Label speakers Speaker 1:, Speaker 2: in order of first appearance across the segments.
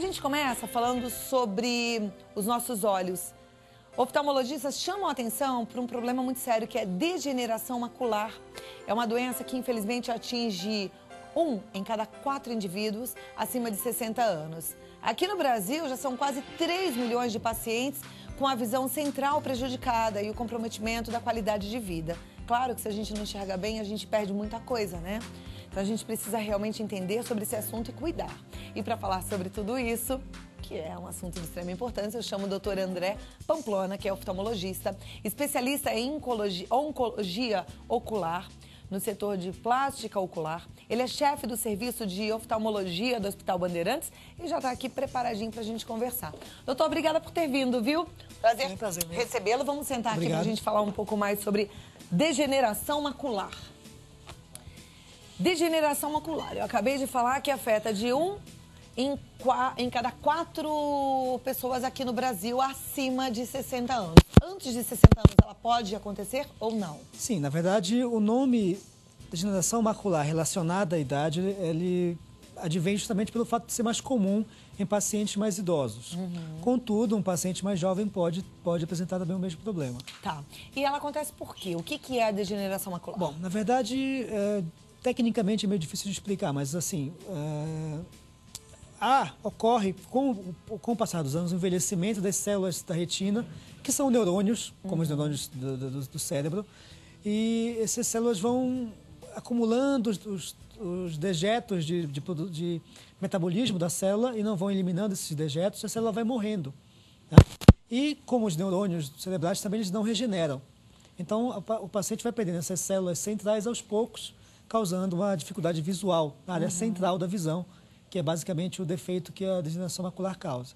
Speaker 1: a gente começa falando sobre os nossos olhos. Oftalmologistas chamam a atenção para um problema muito sério, que é degeneração macular. É uma doença que, infelizmente, atinge 1 em cada 4 indivíduos acima de 60 anos. Aqui no Brasil, já são quase 3 milhões de pacientes com a visão central prejudicada e o comprometimento da qualidade de vida. Claro que se a gente não enxerga bem, a gente perde muita coisa, né? Então a gente precisa realmente entender sobre esse assunto e cuidar. E para falar sobre tudo isso, que é um assunto de extrema importância, eu chamo o Dr. André Pamplona, que é oftalmologista, especialista em oncologia ocular, no setor de plástica ocular. Ele é chefe do serviço de oftalmologia do Hospital Bandeirantes e já está aqui preparadinho para a gente conversar. Doutor, obrigada por ter vindo, viu? Prazer recebê-lo. Vamos sentar aqui para a gente falar um pouco mais sobre degeneração macular. Degeneração macular. Eu acabei de falar que afeta de 1 em cada 4 pessoas aqui no Brasil acima de 60 anos. Antes de 60 anos, ela pode acontecer ou não?
Speaker 2: Sim, na verdade, o nome degeneração macular relacionada à idade, ele advém justamente pelo fato de ser mais comum em pacientes mais idosos. Contudo, um paciente mais jovem pode apresentar também o mesmo problema. Tá.
Speaker 1: E ela acontece por quê? O que é a degeneração macular?
Speaker 2: Bom, na verdade, tecnicamente é meio difícil de explicar, mas assim, ocorre com o passar dos anos o envelhecimento das células da retina, que são neurônios, como os neurônios do cérebro, e essas células vão acumulando os dejetos de metabolismo da célula e não vão eliminando esses dejetos, a célula vai morrendo. Né? E como os neurônios cerebrais também eles não regeneram. Então, o paciente vai perdendo essas células centrais aos poucos, causando uma dificuldade visual na área central da visão, que é basicamente o defeito que a degeneração macular causa.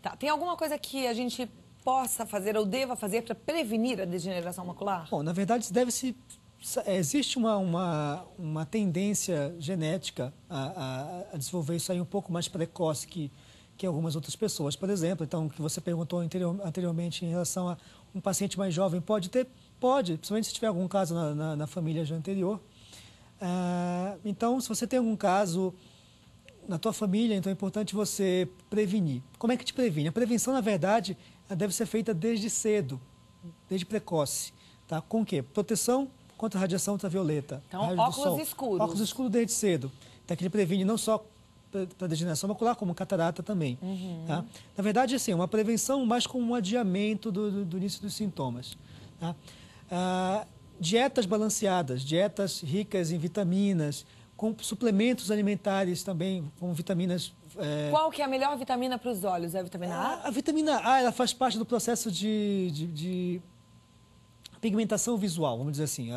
Speaker 1: Tá. Tem alguma coisa que a gente possa fazer ou deva fazer para prevenir a degeneração macular?
Speaker 2: Bom, na verdade, existe uma tendência genética a desenvolver isso aí um pouco mais precoce que algumas outras pessoas. Por exemplo, então, que você perguntou anteriormente em relação a um paciente mais jovem, pode, principalmente se tiver algum caso na família já anterior. Então, se você tem algum caso na tua família, então é importante você prevenir. Como é que te previne? A prevenção, na verdade, deve ser feita desde cedo, desde precoce. Tá? Com o quê? Proteção contra a radiação ultravioleta.
Speaker 1: Então, óculos escuros.
Speaker 2: Óculos escuros desde cedo. Então, que ele previne não só para degeneração macular, como catarata também. Tá? Na verdade, assim, uma prevenção mais com um adiamento do início dos sintomas. Tá? Dietas balanceadas, dietas ricas em vitaminas, com suplementos alimentares também, com vitaminas...
Speaker 1: Qual que é a melhor vitamina para os olhos? É a vitamina A?
Speaker 2: A vitamina A, ela faz parte do processo de pigmentação visual, vamos dizer assim.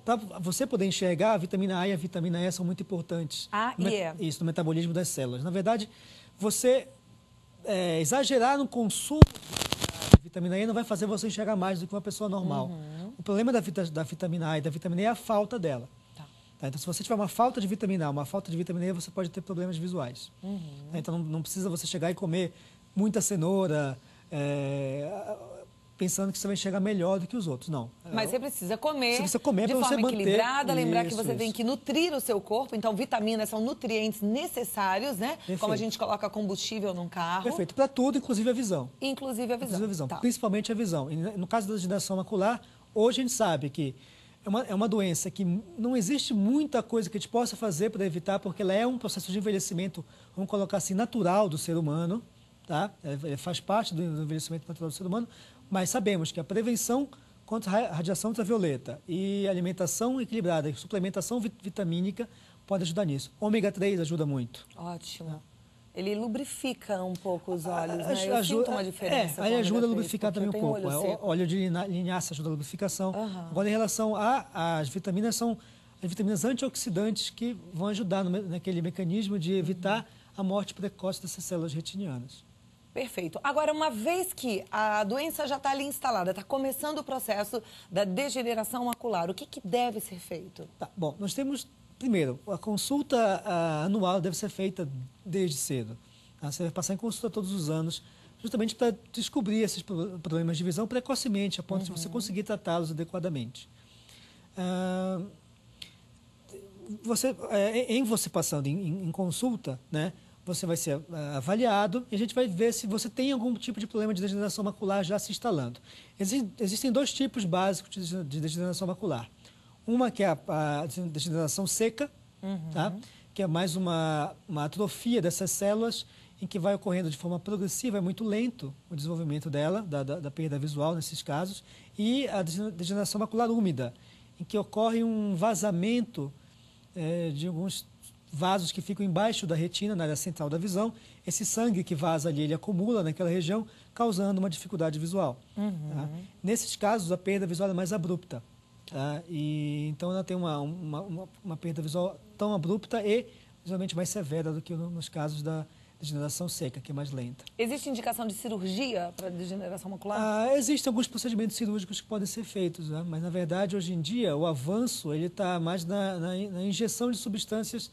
Speaker 2: Para você poder enxergar, a vitamina A e a vitamina E são muito importantes. Isso, no metabolismo das células. Na verdade, você exagerar no consumo de vitamina E não vai fazer você enxergar mais do que uma pessoa normal. O problema da vitamina A e da vitamina E é a falta dela. Então, se você tiver uma falta de vitamina A, uma falta de vitamina E, você pode ter problemas visuais. Então, não precisa você chegar e comer muita cenoura, pensando que você vai enxergar melhor do que os outros. Não.
Speaker 1: Mas você precisa comer,
Speaker 2: de forma
Speaker 1: equilibrada, lembrar que você tem que nutrir o seu corpo. Então, vitaminas são nutrientes necessários, né?
Speaker 2: Perfeito.
Speaker 1: Como a gente coloca combustível num carro.
Speaker 2: Perfeito. Para tudo, inclusive a visão.
Speaker 1: Inclusive a visão.
Speaker 2: Tá. Principalmente a visão. E no caso da degeneração macular, hoje a gente sabe que é uma doença que não existe muita coisa que a gente possa fazer para evitar, porque ela é um processo de envelhecimento, vamos colocar assim, natural do ser humano, tá? Faz parte do envelhecimento natural do ser humano, mas sabemos que a prevenção contra a radiação ultravioleta e alimentação equilibrada e suplementação vitamínica pode ajudar nisso. Ômega 3 ajuda muito.
Speaker 1: Ótimo. Ele lubrifica um pouco os olhos, né? Eu sinto uma diferença.
Speaker 2: Aí ajuda a lubrificar também um pouco. Óleo de linhaça ajuda a lubrificação. Agora, em relação às vitaminas, são as vitaminas antioxidantes que vão ajudar naquele mecanismo de evitar a morte precoce dessas células retinianas.
Speaker 1: Perfeito. Agora, uma vez que a doença já está ali instalada, está começando o processo da degeneração macular, o que deve ser feito?
Speaker 2: Tá, bom, nós temos... Primeiro, a consulta anual deve ser feita desde cedo. Você vai passar em consulta todos os anos, justamente para descobrir esses problemas de visão precocemente, a ponto de você conseguir tratá-los adequadamente. Você passando em consulta, né, você vai ser avaliado e a gente vai ver se você tem algum tipo de problema de degeneração macular já se instalando. Existem dois tipos básicos de degeneração macular. Uma que é a degeneração seca, tá? Que é mais uma atrofia dessas células em que vai ocorrendo de forma progressiva, é muito lento o desenvolvimento dela, da perda visual nesses casos, e a degeneração macular úmida, em que ocorre um vazamento de alguns vasos que ficam embaixo da retina, na área central da visão. Esse sangue que vaza ali, ele acumula naquela região, causando uma dificuldade visual. Tá? Nesses casos, a perda visual é mais abrupta. Tá? E, então, ela tem uma perda visual tão abrupta e, visualmente, mais severa do que nos casos da degeneração seca, que é mais lenta.
Speaker 1: Existe indicação de cirurgia para degeneração macular?
Speaker 2: Existem alguns procedimentos cirúrgicos que podem ser feitos, né? Mas, na verdade, hoje em dia, o avanço está mais na injeção de substâncias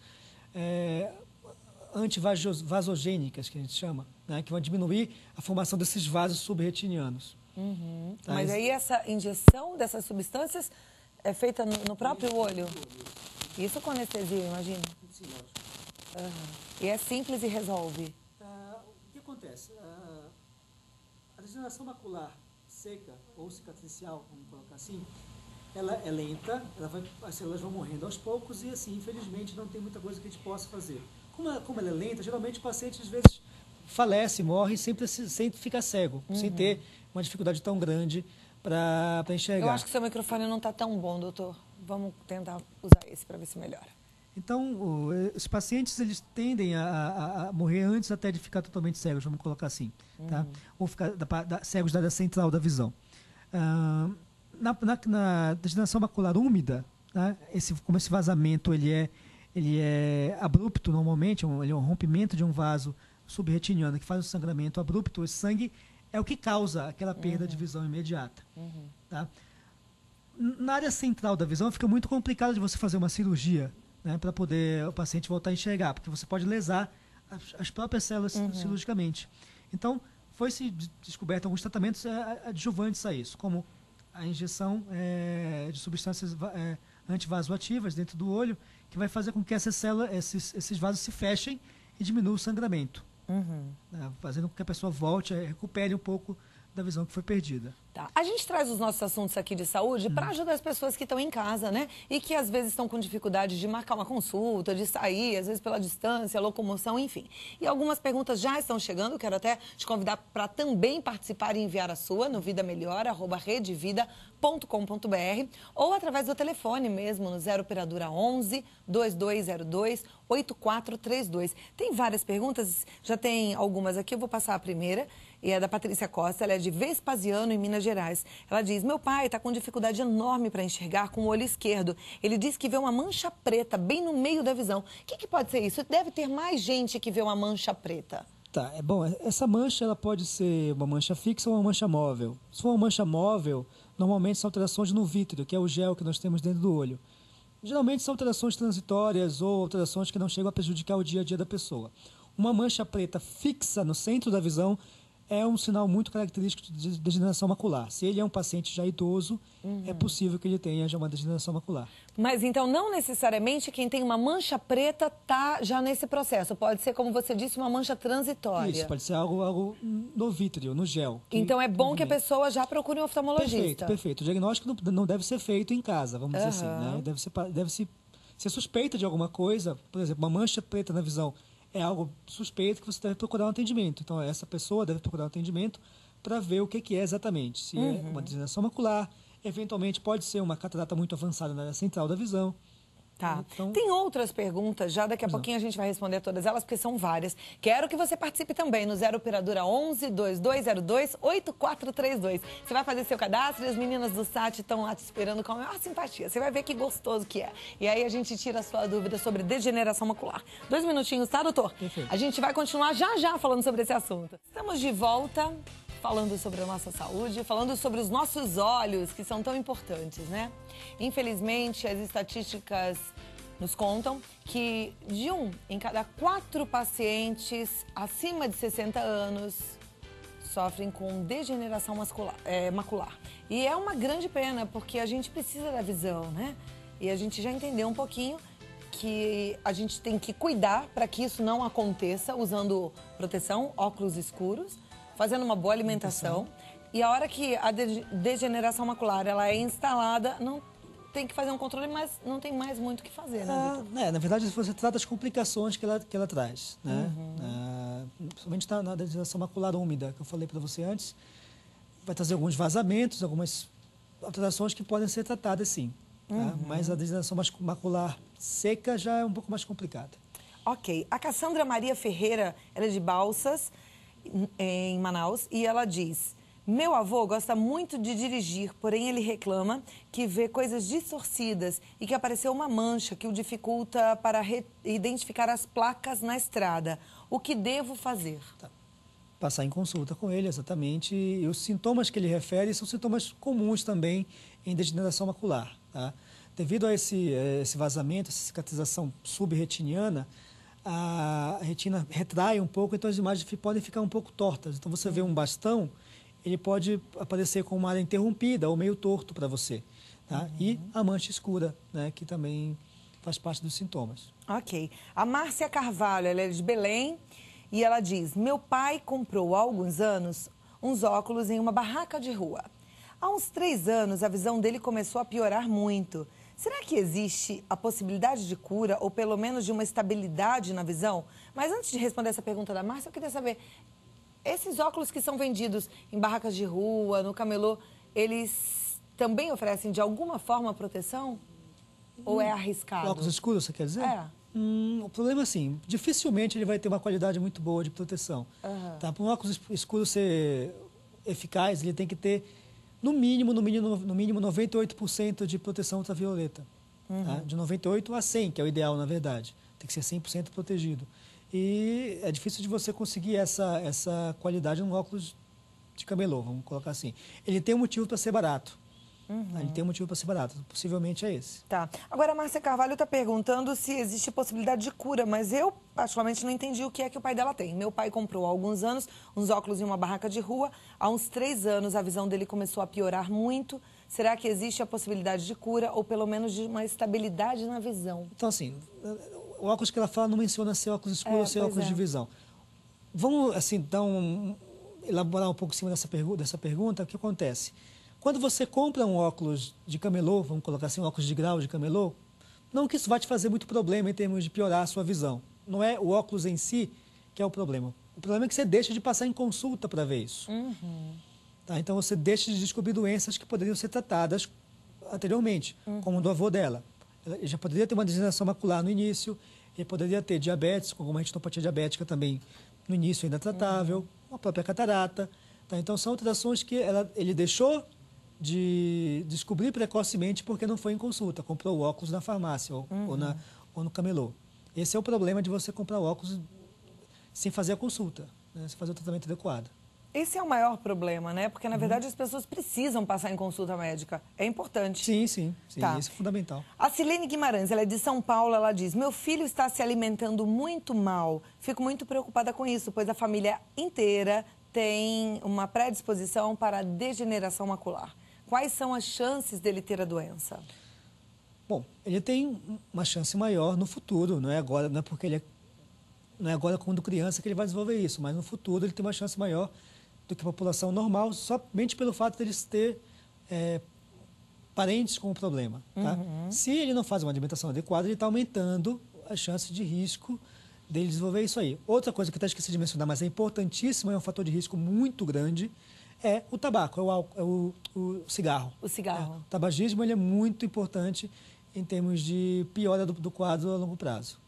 Speaker 2: antivasogênicas, que a gente chama, né? Que vão diminuir a formação desses vasos subretinianos. Tá?
Speaker 1: Mas aí essa injeção dessas substâncias é feita no próprio olho? Isso com anestesia, imagina?
Speaker 2: Sim, lógico.
Speaker 1: E é simples e resolve?
Speaker 2: O que acontece? A degeneração macular seca ou cicatricial, vamos colocar assim, ela é lenta, as células vão morrendo aos poucos e, assim, infelizmente, não tem muita coisa que a gente possa fazer. Como ela é lenta, geralmente o paciente, às vezes, falece, morre sem ficar cego, sem ter uma dificuldade tão grande para enxergar.
Speaker 1: Eu acho que seu microfone não está tão bom, doutor. Vamos tentar usar esse para ver se melhora.
Speaker 2: Então, os pacientes, eles tendem a morrer antes até de ficar totalmente cegos, vamos colocar assim, tá? Ou ficar cegos da área central da visão. Na degeneração macular úmida, tá? Como esse vazamento ele é abrupto normalmente, ele é um rompimento de um vaso subretiniano que faz o sangramento abrupto, esse sangue é o que causa aquela perda de visão imediata. Tá? Na área central da visão fica muito complicado de você fazer uma cirurgia, né, para poder o paciente voltar a enxergar, porque você pode lesar as próprias células cirurgicamente. Então, foi-se descoberto alguns tratamentos adjuvantes a isso, como a injeção de substâncias antivasoativas dentro do olho, que vai fazer com que essas células, esses vasos se fechem e diminua o sangramento, né, fazendo com que a pessoa volte, recupere um pouco da visão que foi perdida.
Speaker 1: Tá. A gente traz os nossos assuntos aqui de saúde para ajudar as pessoas que estão em casa, né? E que às vezes estão com dificuldade de marcar uma consulta, de sair, às vezes pela distância, locomoção, enfim. E algumas perguntas já estão chegando, quero até te convidar para também participar e enviar a sua no vidamelhor@redevida.com.br ou através do telefone mesmo, no 0 operadora 11 2202 8432. Tem várias perguntas, já tem algumas aqui, eu vou passar a primeira. E é da Patrícia Costa, ela é de Vespasiano, em Minas Gerais. Ela diz: meu pai está com dificuldade enorme para enxergar com o olho esquerdo. Ele diz que vê uma mancha preta bem no meio da visão. O que pode ser isso? Deve ter mais gente que vê uma mancha preta.
Speaker 2: Tá, bom, essa mancha ela pode ser uma mancha fixa ou uma mancha móvel. Se for uma mancha móvel, normalmente são alterações no vítreo, que é o gel que nós temos dentro do olho. Geralmente são alterações transitórias ou alterações que não chegam a prejudicar o dia a dia da pessoa. Uma mancha preta fixa no centro da visão é um sinal muito característico de degeneração macular. Se ele é um paciente já idoso, é possível que ele tenha já uma degeneração macular.
Speaker 1: Mas então não necessariamente quem tem uma mancha preta está já nesse processo. Pode ser, como você disse, uma mancha transitória.
Speaker 2: Isso, pode ser algo no vítreo, no gel.
Speaker 1: Então é bom que a pessoa já procure um oftalmologista.
Speaker 2: Perfeito. O diagnóstico não deve ser feito em casa, vamos dizer assim, né? Deve ser suspeita de alguma coisa, por exemplo, uma mancha preta na visão. É algo suspeito que você deve procurar um atendimento. Então, essa pessoa deve procurar um atendimento para ver o que é exatamente. Se é uma degeneração macular, eventualmente pode ser uma catarata muito avançada na área central da visão.
Speaker 1: Tá. Então, tem outras perguntas, já daqui a pouquinho a gente vai responder todas elas, porque são várias. Quero que você participe também no 0 operadora 11 2202 8432. Você vai fazer seu cadastro e as meninas do SAT estão lá te esperando com a maior simpatia. Você vai ver que gostoso que é. E aí a gente tira a sua dúvida sobre degeneração macular. 2 minutinhos, tá, doutor?
Speaker 2: Perfeito.
Speaker 1: A gente vai continuar já falando sobre esse assunto. Estamos de volta, falando sobre a nossa saúde, falando sobre os nossos olhos, que são tão importantes, né? Infelizmente, as estatísticas nos contam que de 1 em cada 4 pacientes acima de 60 anos sofrem com degeneração macular. E é uma grande pena, porque a gente precisa da visão, né? E a gente já entendeu um pouquinho que a gente tem que cuidar para que isso não aconteça, usando proteção, óculos escuros, fazendo uma boa alimentação. E a hora que a degeneração macular ela é instalada, não tem que fazer um controle, mas não tem mais muito o que fazer, né, Vitor?
Speaker 2: Na verdade, você trata as complicações que ela traz, né? Principalmente na degeneração macular úmida, que eu falei para você antes, vai trazer alguns vazamentos, algumas alterações que podem ser tratadas, sim. Tá? Mas a degeneração macular seca já é um pouco mais complicada.
Speaker 1: Ok. A Cassandra Maria Ferreira, ela é de Balsas, em Manaus, e ela diz: meu avô gosta muito de dirigir, porém ele reclama que vê coisas distorcidas e que apareceu uma mancha que o dificulta para identificar as placas na estrada. O que devo fazer?
Speaker 2: Tá. Passar em consulta com ele, exatamente. E os sintomas que ele refere são sintomas comuns também em degeneração macular. Tá? Devido a esse vazamento, essa cicatrização subretiniana, a retina retrai um pouco, então as imagens podem ficar um pouco tortas. Então você vê um bastão, ele pode aparecer com uma área interrompida ou meio torto para você. Tá? E a mancha escura, né, que também faz parte dos sintomas.
Speaker 1: Ok. A Márcia Carvalho, ela é de Belém, e ela diz: meu pai comprou há alguns anos uns óculos em uma barraca de rua. Há uns 3 anos, a visão dele começou a piorar muito. Será que existe a possibilidade de cura ou pelo menos de uma estabilidade na visão? Mas antes de responder essa pergunta da Márcia, eu queria saber, esses óculos que são vendidos em barracas de rua, no camelô, eles também oferecem de alguma forma proteção? Ou é arriscado?
Speaker 2: Óculos escuros, você quer dizer?
Speaker 1: É.
Speaker 2: O problema é assim, dificilmente ele vai ter uma qualidade muito boa de proteção. Tá? Para um óculos escuro ser eficaz, ele tem que ter, no mínimo 98% de proteção ultravioleta. Tá? De 98 a 100, que é o ideal, na verdade. Tem que ser 100% protegido. E é difícil de você conseguir essa qualidade num óculos de camelô, vamos colocar assim. Ele tem um motivo para ser barato. Ele tem um motivo para ser barato. Possivelmente é esse.
Speaker 1: Tá. Agora, a Márcia Carvalho está perguntando se existe possibilidade de cura, mas eu, particularmente, não entendi o que é que o pai dela tem. Meu pai comprou há alguns anos uns óculos em uma barraca de rua. Há uns 3 anos, a visão dele começou a piorar muito. Será que existe a possibilidade de cura ou, pelo menos, de uma estabilidade na visão?
Speaker 2: Então, assim, o óculos que ela fala não menciona ser óculos escuros ou ser óculos de visão. Vamos, assim, então, elaborar um pouco em cima dessa pergunta. O que acontece? Quando você compra um óculos de camelô, vamos colocar assim, um óculos de grau de camelô, não que isso vai te fazer muito problema em termos de piorar a sua visão. Não é o óculos em si que é o problema. O problema é que você deixa de passar em consulta para ver isso. Tá? Então, você deixa de descobrir doenças que poderiam ser tratadas anteriormente, como o do avô dela. Ele já poderia ter uma degeneração macular no início, ele poderia ter diabetes, com alguma retinopatia diabética também no início ainda tratável, a própria catarata. Tá? Então, são alterações que ele deixou de descobrir precocemente porque não foi em consulta, comprou o óculos na farmácia ou no camelô. Esse é o problema de você comprar óculos sem fazer a consulta, né? Sem fazer o tratamento adequado.
Speaker 1: Esse é o maior problema, né? Porque, na verdade, as pessoas precisam passar em consulta médica. É importante.
Speaker 2: Sim,
Speaker 1: Tá.
Speaker 2: Isso é fundamental.
Speaker 1: A Silene Guimarães, ela é de São Paulo, ela diz: meu filho está se alimentando muito mal. Fico muito preocupada com isso, pois a família inteira tem uma predisposição para a degeneração macular. Quais são as chances dele ter a doença?
Speaker 2: Bom, ele tem uma chance maior no futuro, não é agora, não é porque não é agora quando criança que ele vai desenvolver isso, mas no futuro ele tem uma chance maior do que a população normal, somente pelo fato de eles ter parentes com o problema. Tá? Se ele não faz uma alimentação adequada, ele está aumentando a chance de risco dele desenvolver isso aí. Outra coisa que eu até esqueci de mencionar, mas é importantíssima, é um fator de risco muito grande, é o tabaco, o cigarro.
Speaker 1: O cigarro.
Speaker 2: O tabagismo ele é muito importante em termos de piora do quadro a longo prazo.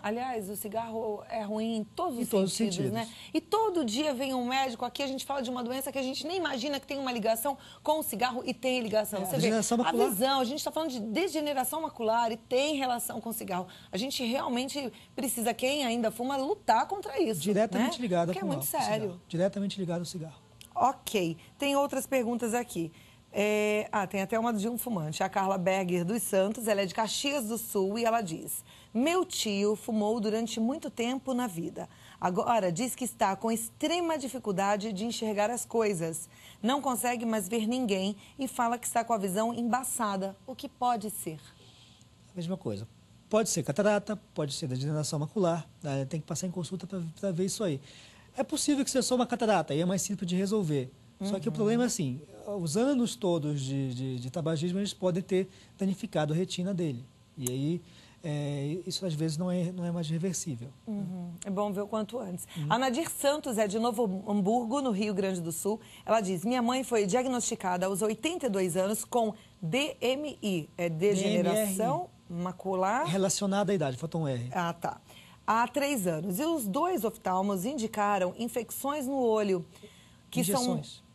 Speaker 1: Aliás, o cigarro é ruim em todos os sentidos, né? E todo dia vem um médico aqui, a gente fala de uma doença que a gente nem imagina que tem uma ligação com o cigarro e tem ligação. Você vê, a visão, a gente está falando de degeneração macular e tem relação com o cigarro. A gente realmente precisa, quem ainda fuma, lutar contra isso.
Speaker 2: Diretamente ligado ao
Speaker 1: cigarro. Porque é muito sério.
Speaker 2: Diretamente ligado ao cigarro.
Speaker 1: Ok. Tem outras perguntas aqui. Tem até uma de um fumante. A Carla Berger dos Santos, ela é de Caxias do Sul e ela diz: meu tio fumou durante muito tempo na vida. Agora diz que está com extrema dificuldade de enxergar as coisas. Não consegue mais ver ninguém e fala que está com a visão embaçada. O que pode ser?
Speaker 2: A mesma coisa. Pode ser catarata, pode ser degeneração macular, né? Tem que passar em consulta para ver isso aí. É possível que seja só uma catarata, aí é mais simples de resolver. Só que o problema é assim, os anos todos de tabagismo, eles podem ter danificado a retina dele. E aí, isso às vezes não é mais reversível.
Speaker 1: É bom ver o quanto antes. A Nadir Santos é de Novo Hamburgo, no Rio Grande do Sul. Ela diz, minha mãe foi diagnosticada aos 82 anos com DMI, degeneração macular...
Speaker 2: Relacionada à idade, faltou um R.
Speaker 1: Ah, tá. Há 3 anos. E os 2 oftalmos indicaram infecções no olho, que
Speaker 2: injeções.
Speaker 1: são...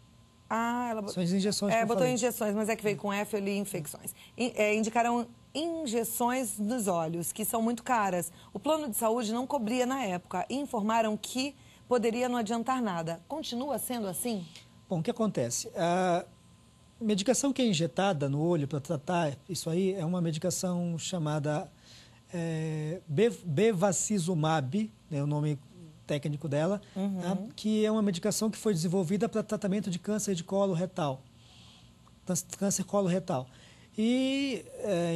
Speaker 1: Ah, ela...
Speaker 2: São as injeções que eu
Speaker 1: botou
Speaker 2: falei.
Speaker 1: injeções, mas é que veio com F, eu li infecções. Indicaram injeções nos olhos, que são muito caras. O plano de saúde não cobria na época e informaram que poderia não adiantar nada. Continua sendo assim?
Speaker 2: Bom, o que acontece? A medicação que é injetada no olho para tratar isso aí é uma medicação chamada bevacizumab, é o nome técnico dela, tá? Que é uma medicação que foi desenvolvida para tratamento de câncer de colo retal. Câncer coloretal. E,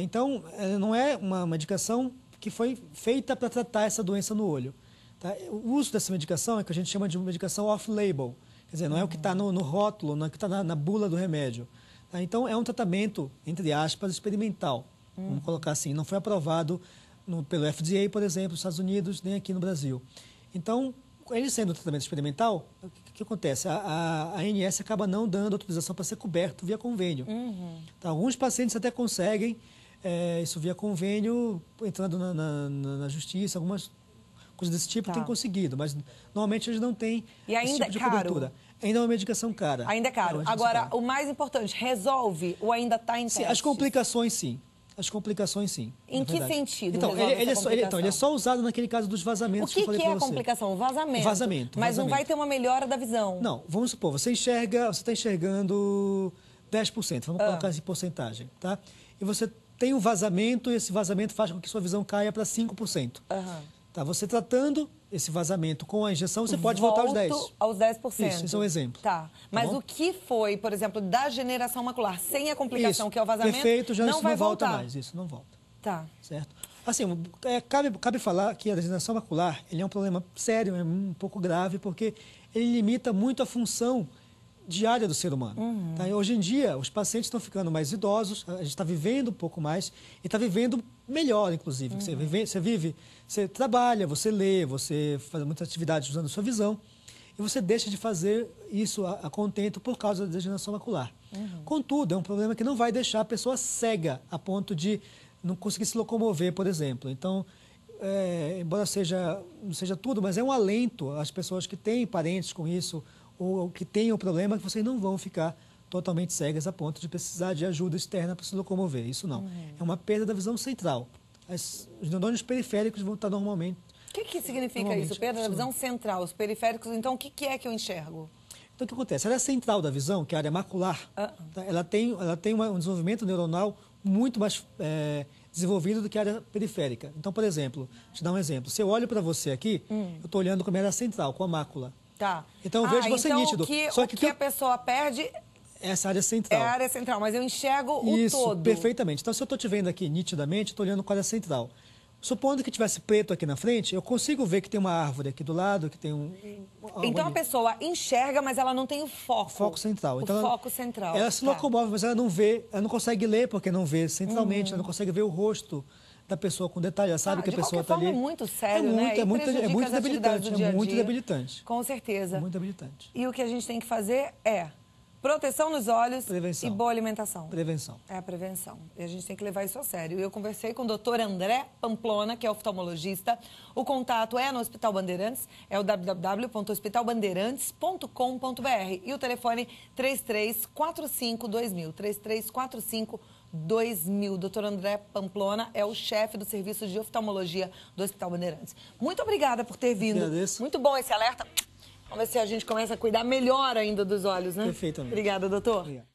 Speaker 2: então, não é uma medicação que foi feita para tratar essa doença no olho. Tá? O uso dessa medicação é que a gente chama de medicação off-label. Quer dizer, não é o que está no rótulo, não é o que está na bula do remédio. Tá? Então, é um tratamento, entre aspas, experimental. Vamos colocar assim. Não foi aprovado pelo FDA, por exemplo, nos Estados Unidos, nem aqui no Brasil. Então, ele sendo um tratamento experimental, o que acontece? A ANS acaba não dando autorização para ser coberto via convênio. Então, alguns pacientes até conseguem isso via convênio, entrando na justiça, algumas coisas desse tipo têm conseguido, mas normalmente eles não têm esse tipo de cobertura. Ainda é uma medicação cara.
Speaker 1: Ainda é caro. Agora, o mais importante, resolve ou ainda está em teste?
Speaker 2: As complicações, sim. As complicações, sim.
Speaker 1: Em que sentido?
Speaker 2: Então, ele é só usado naquele caso dos vazamentos.
Speaker 1: O que é a complicação? O vazamento.
Speaker 2: O vazamento.
Speaker 1: Mas não vai ter uma melhora da visão.
Speaker 2: Não, vamos supor, você está enxergando 10%, vamos colocar essa porcentagem, tá? E você tem um vazamento e esse vazamento faz com que sua visão caia para 5%. Tá? Você tratando esse vazamento com a injeção, você pode voltar aos 10%.
Speaker 1: Aos 10%.
Speaker 2: Isso é um exemplo.
Speaker 1: Tá. Mas o que foi, por exemplo, da degeneração macular, sem a complicação que é o vazamento,
Speaker 2: perfeito, já
Speaker 1: não vai
Speaker 2: volta
Speaker 1: voltar.
Speaker 2: mais. Isso não volta.
Speaker 1: Tá.
Speaker 2: Certo? Assim, cabe falar que a degeneração macular ele é um problema sério, é um pouco grave, porque ele limita muito a função diária do ser humano. Tá? Hoje em dia, os pacientes estão ficando mais idosos, a gente está vivendo um pouco mais e está vivendo melhor, inclusive. Você trabalha, você lê, você faz muitas atividades usando a sua visão e você deixa de fazer isso a contento por causa da degeneração macular. Contudo, é um problema que não vai deixar a pessoa cega a ponto de não conseguir se locomover, por exemplo. Então, embora não seja tudo, mas é um alento às pessoas que têm parentes com isso ou que tenham o problema, que vocês não vão ficar totalmente cegas a ponto de precisar de ajuda externa para se locomover. Isso não. É uma perda da visão central. Os neurônios periféricos vão estar normalmente...
Speaker 1: O que significa isso? Perda da visão central, os periféricos. Então, o que é que eu enxergo?
Speaker 2: Então, o que acontece? A área central da visão, que é a área macular, tá? ela tem um desenvolvimento neuronal muito mais desenvolvido do que a área periférica. Então, por exemplo, deixa eu dar um exemplo. Se eu olho para você aqui, eu estou olhando com a área central, com a mácula.
Speaker 1: Tá.
Speaker 2: Então, eu vejo você nítido.
Speaker 1: O que a pessoa perde...
Speaker 2: Essa área central.
Speaker 1: É a área central, mas eu enxergo
Speaker 2: isso,
Speaker 1: o todo.
Speaker 2: Perfeitamente. Então, se eu estou te vendo aqui nitidamente, estou olhando com a área central. Supondo que tivesse preto aqui na frente, eu consigo ver que tem uma árvore aqui do lado, que tem
Speaker 1: Então, a pessoa enxerga, mas ela não tem o foco.
Speaker 2: Foco central.
Speaker 1: Então, foco central.
Speaker 2: Ela se locomove, mas ela não vê, ela não consegue ler porque não vê centralmente, ela não consegue ver o rosto da pessoa com detalhe, ela sabe que a pessoa está ali.
Speaker 1: É muito sério, né?
Speaker 2: É muito debilitante, é muito debilitante.
Speaker 1: Com certeza.
Speaker 2: Muito debilitante.
Speaker 1: E o que a gente tem que fazer é proteção nos olhos e boa alimentação.
Speaker 2: Prevenção.
Speaker 1: É a prevenção. E a gente tem que levar isso a sério. Eu conversei com o Dr. André Pamplona, que é oftalmologista. O contato é no Hospital Bandeirantes, é o www.hospitalbandeirantes.com.br. E o telefone 3345-2000. 3345-2000. Dr. André Pamplona é o chefe do serviço de oftalmologia do Hospital Bandeirantes. Muito obrigada por ter vindo.
Speaker 2: Agradeço.
Speaker 1: Muito bom esse alerta. Vamos ver se a gente começa a cuidar melhor ainda dos olhos, né?
Speaker 2: Perfeitamente.
Speaker 1: Obrigada, doutor.
Speaker 2: Obrigado.